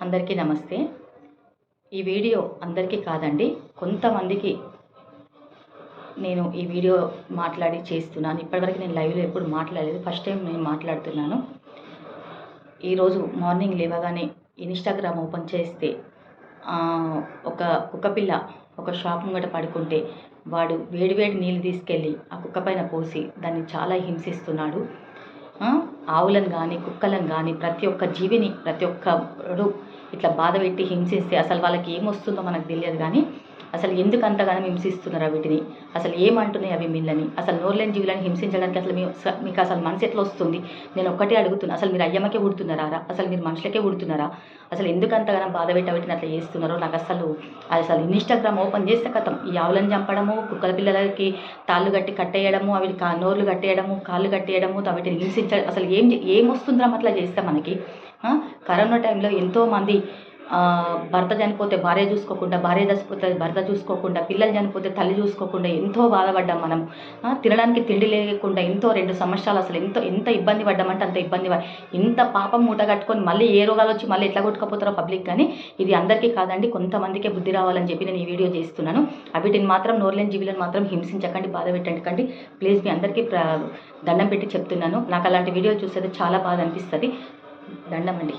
అందరికీ నమస్తే. ఈ వీడియో అందరికీ కాదండి, కొంతమందికి నేను ఈ వీడియో మాట్లాడి చేస్తున్నాను. ఇప్పటివరకు నేను లైవ్లో ఎప్పుడు మాట్లాడలేదు, ఫస్ట్ టైం నేను మాట్లాడుతున్నాను. ఈరోజు మార్నింగ్ లేవగానే ఇన్స్టాగ్రామ్ ఓపెన్ చేస్తే ఒక కుక్కపిల్ల ఒక షాప్ ముంగట పడుకుంటే వాడు వేడివేడి నీళ్ళు తీసుకెళ్ళి ఆ కుక్క పైన పోసి దాన్ని చాలా హింసిస్తున్నాడు. ఆవులను కానీ కుక్కలను కానీ ప్రతి ఒక్క జీవిని ప్రతి ఒక్కరు ఇట్లా బాధ పెట్టి హింసిస్తే అసలు వాళ్ళకి ఏమొస్తుందో మనకు తెలియదు. కానీ అసలు ఎందుకు అంతగానో హింసిస్తున్నారా వీటిని? అసలు ఏమంటున్నాయి అవి మిల్లని? అసలు నోరులేని జీవులను హింసించడానికి అసలు మీకు అసలు మనసు ఎట్లా వస్తుంది? నేను ఒక్కటే అడుగుతున్నా, అసలు మీరు అయ్యమ్మకే ఉడుతున్నారా? అసలు మీరు మనుషులకే ఉడుతున్నారా? అసలు ఎందుకు అంతగానో బాధ పెట్టబెట్టిన అట్లా చేస్తున్నారో నాకు అసలు ఇన్స్టాగ్రామ్ ఓపెన్ చేస్తే కథం ఈ ఆవులను చంపడము, కుక్కల పిల్లలకి తాళ్ళు కట్టి కట్టేయడము, అవి నోర్లు కట్టేయడము, కాళ్ళు కట్టేయడము, వీటిని హింసించడం, అసలు ఏమొస్తుందా అట్లా చేస్తే మనకి? కరోనా టైంలో ఎంతోమంది భర్త చనిపోతే భార్య చూసుకోకుండా, భార్య చనిపోతే భర్త చూసుకోకుండా, పిల్లలు చనిపోతే తల్లి చూసుకోకుండా ఎంతో బాధపడ్డాం మనం. తినడానికి తిండి లేకుండా ఎంతో 2 సంవత్సరాలు అసలు ఎంత ఇబ్బంది పడ్డామంటే అంత ఇబ్బంది. ఇంత పాపం మూట కట్టుకొని మళ్ళీ ఏ రోగాలు వచ్చి మళ్ళీ ఎట్లా కొట్టుకపోతారో పబ్లిక్. కానీ ఇది అందరికీ కాదండి, కొంతమందికే బుద్ధి రావాలని చెప్పి నేను ఈ వీడియో చేస్తున్నాను. వీటిని మాత్రం నోరులేని జీవులను మాత్రం హింసించకండి, బాధ పెట్టండి ప్లీజ్. మీ అందరికీ దండం పెట్టి చెప్తున్నాను. నాకు అలాంటి వీడియో చూస్తే చాలా బాధ అనిపిస్తుంది. దండం అండి.